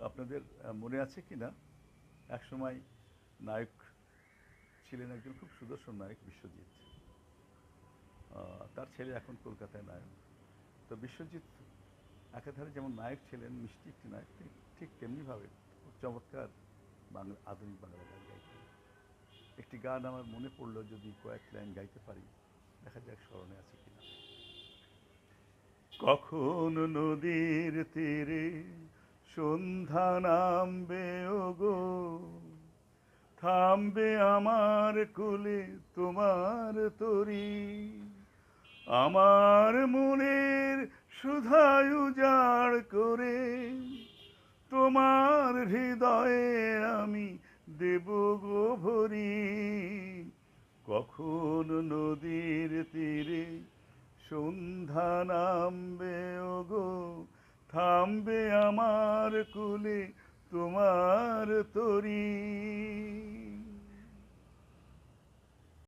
আপনাদের মনে আছে কি না একসময় নায়ক ছিলেন একজন খুব সুদর্শন নায়ক বিশ্বজিৎ। তার ছেলে এখন কলকাতায় নায়ক। তো বিশ্বজিৎ একাধারে যেমন নায়ক ছিলেন, মিষ্টি একটি নায়ক, ঠিক তেমনিভাবে খুব চমৎকার বাংলা আধুনিক বাংলা গান গাইতেন। একটি গান আমার মনে পড়লো, যদি কয়েক লাইন গাইতে পারি, দেখা যাক স্মরণে আছে কিনা। কখন নদীর তীরে সন্ধ্যা নামবে ওগো, থামবে আমার কোলে তোমার তরি, আমার মনের সুধায় উজাড় করে তোমার হৃদয়ে আমি দেব গো ভরি। কখন নদীর তীরে সন্ধ্যা নামবে ওগো, থামবে আমার কোলে তোমার তরি।